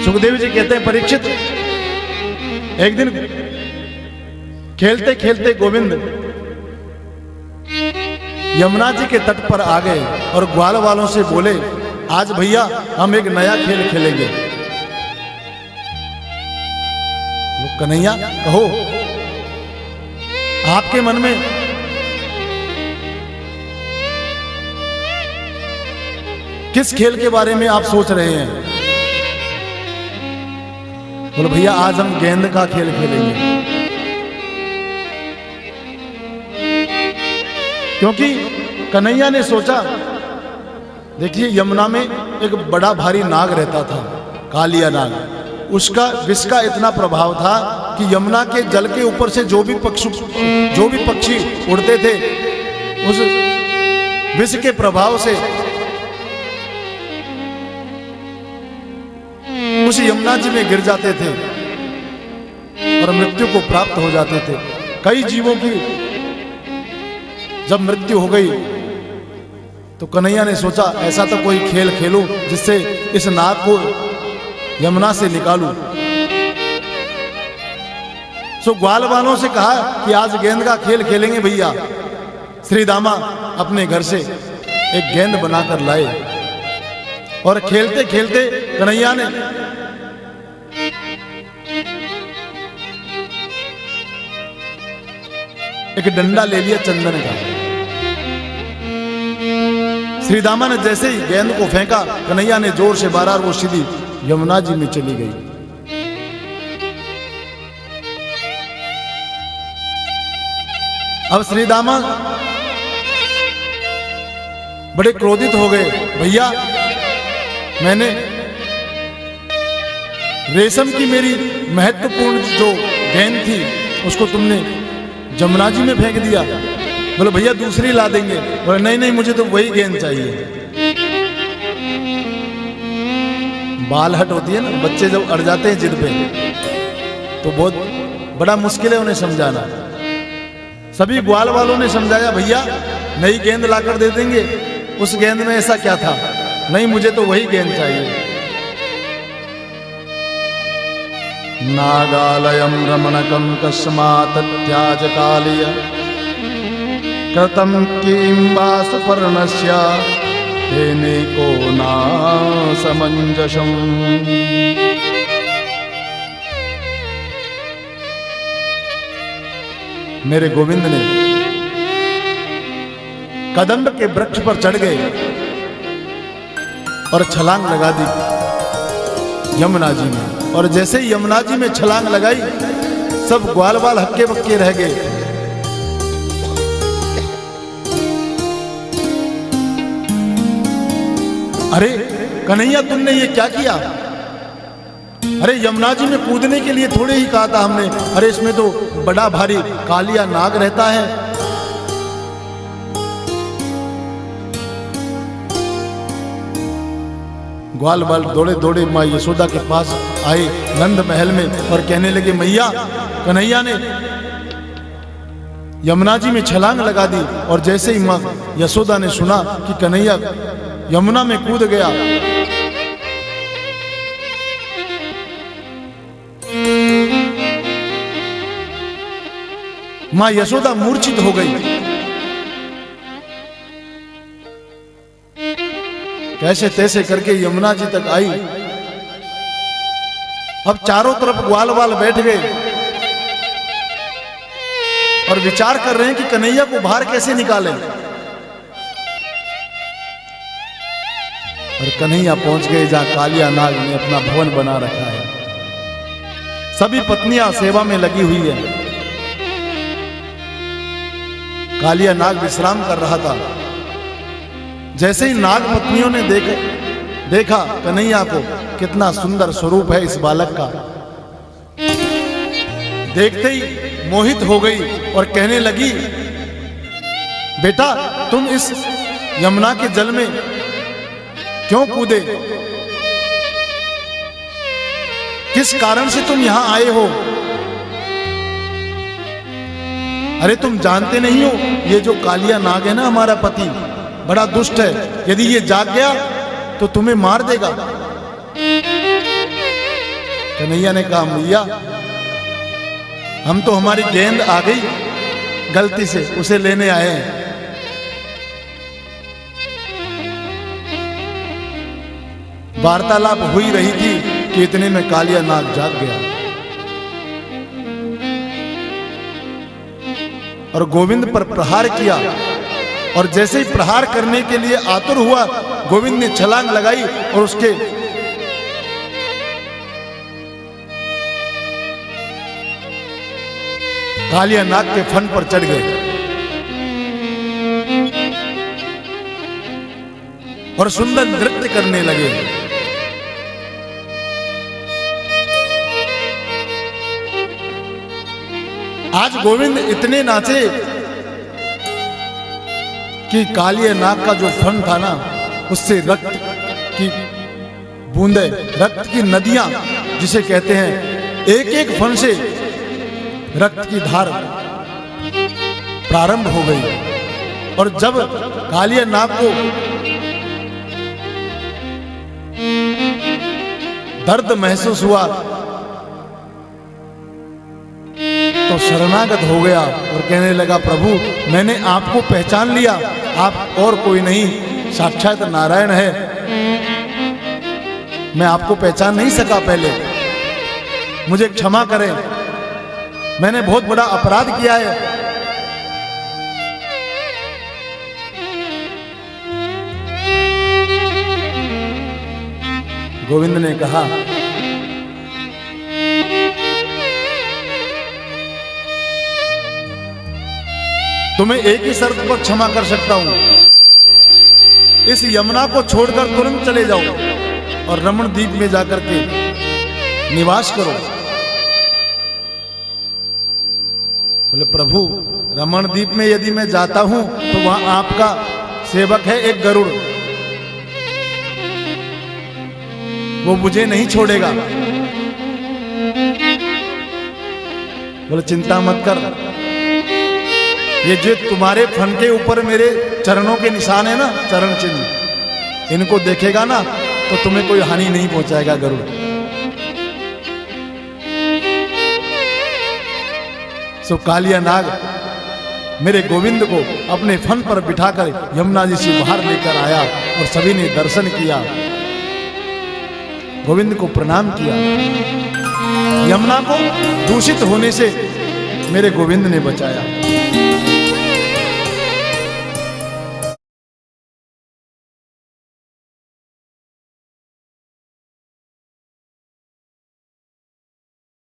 सुखदेव जी कहते हैं, परीक्षित, एक दिन खेलते खेलते गोविंद यमुना जी के तट पर आ गए और ग्वाल वालों से बोले, आज भैया हम एक नया खेल खेलेंगे। कन्हैया कहो, आपके मन में किस खेल के बारे में आप सोच रहे हैं? बोले भैया आज हम गेंद का खेल खेलेंगे, क्योंकि कन्हैया ने सोचा, देखिए यमुना में एक बड़ा भारी नाग रहता था, कालिया नाग। उसका विष का इतना प्रभाव था कि यमुना के जल के ऊपर से जो भी पक्षी उड़ते थे उस विष के प्रभाव से उस यमुना जी में गिर जाते थे और मृत्यु को प्राप्त हो जाते थे। कई जीवों की जब मृत्यु हो गई तो कन्हैया ने सोचा, ऐसा तो कोई खेल खेलूं जिससे इस नाग को यमुना से निकालूं। सो ग्वाल वालों से कहा कि आज गेंद का खेल खेलेंगे भैया। श्री दामा अपने घर से एक गेंद बनाकर लाए और खेलते खेलते कन्हैया ने एक डंडा ले लिया चंदन का। श्री दामा ने जैसे ही गेंद को फेंका, कन्हैया ने जोर से मारा और वो सीधी यमुना जी में चली गई। अब श्री दामा बड़े क्रोधित हो गए, भैया मैंने रेशम की मेरी महत्वपूर्ण जो गेंद थी उसको तुमने यमुना जी में फेंक दिया। बोले भैया दूसरी ला देंगे। बोले नहीं नहीं, मुझे तो वही गेंद चाहिए। बाल हट होती है ना, बच्चे जब अड़ जाते हैं जिद पे तो बहुत बड़ा मुश्किल है उन्हें समझाना। सभी ग्वाल वालों ने समझाया, भैया नई गेंद लाकर दे देंगे, उस गेंद में ऐसा क्या था? नहीं, मुझे तो वही गेंद चाहिए। नागालयम रमणकम कस्मात् त्याज कालिय कृतम किं वा सुपर्णस्य तेने को ना समंजसम। मेरे गोविंद ने कदम्ब के वृक्ष पर चढ़ गए और छलांग लगा दी यमुना जी में। और जैसे ही यमुना जी में छलांग लगाई, सब ग्वाल बाल हक्के बक्के रह गए। अरे कन्हैया, तुमने ये क्या किया? अरे यमुना जी में कूदने के लिए थोड़े ही कहा था हमने। अरे इसमें तो बड़ा भारी कालिया नाग रहता है। ग्वाल बाल दौड़े दौड़े माँ यशोदा के पास आए नंद महल में और कहने लगे, मैया कन्हैया ने यमुना जी में छलांग लगा दी। और जैसे ही माँ यशोदा ने सुना कि कन्हैया यमुना में कूद गया, माँ यशोदा मूर्छित हो गई। कैसे तैसे करके यमुना जी तक आई। अब चारों तरफ ग्वाल बाल बैठ गए और विचार कर रहे हैं कि कन्हैया को बाहर कैसे निकालें। और कन्हैया पहुंच गए जहां कालिया नाग ने अपना भवन बना रखा है। सभी पत्नियां सेवा में लगी हुई है। कालिया नाग विश्राम कर रहा था। जैसे ही नाग पत्नियों ने देखा कन्हैया को, कितना सुंदर स्वरूप है इस बालक का, देखते ही मोहित हो गई और कहने लगी, बेटा तुम इस यमुना के जल में क्यों कूदे? किस कारण से तुम यहां आए हो? अरे तुम जानते नहीं हो, ये जो कालिया नाग है ना, हमारा पति बड़ा दुष्ट है। यदि ये जाग गया तो तुम्हें मार देगा। कन्हैया ने कहा मैया हम तो हमारी गेंद आ गई गलती से, उसे लेने आए हैं। वार्तालाप हुई रही थी कि इतने में कालिया नाग जाग गया और गोविंद पर प्रहार किया। और जैसे ही प्रहार करने के लिए आतुर हुआ, गोविंद ने छलांग लगाई और उसके कालिया नाग के फन पर चढ़ गए और सुंदर नृत्य करने लगे। आज गोविंद इतने नाचे कि कालिया नाग का जो फन था ना, उससे रक्त की बूंदे, रक्त की नदियां जिसे कहते हैं, एक एक फन से रक्त की धार प्रारंभ हो गई। और जब कालिया नाग को दर्द महसूस हुआ तो शरणागत हो गया और कहने लगा, प्रभु मैंने आपको पहचान लिया, आप और कोई नहीं, साक्षात नारायण है। मैं आपको पहचान नहीं सका पहले, मुझे क्षमा करें, मैंने बहुत बड़ा अपराध किया है। गोविंद ने कहा, तुम्हें एक ही शर्त पर क्षमा कर सकता हूं, इस यमुना को छोड़कर तुरंत चले जाओ और रमण द्वीप में जाकर के निवास करो। बोले, प्रभु रमण द्वीप में यदि मैं जाता हूं तो वहां आपका सेवक है एक गरुड़, वो मुझे नहीं छोड़ेगा। बोले, चिंता मत कर, ये जो तुम्हारे फन के ऊपर मेरे चरणों के निशान है ना, चरण चिन्ह, इनको देखेगा ना तो तुम्हें कोई हानि नहीं पहुंचाएगा गरुड़। सो कालिया नाग मेरे गोविंद को अपने फन पर बिठाकर यमुना जी से बाहर लेकर आया और सभी ने दर्शन किया, गोविंद को प्रणाम किया। यमुना को दूषित होने से मेरे गोविंद ने बचाया।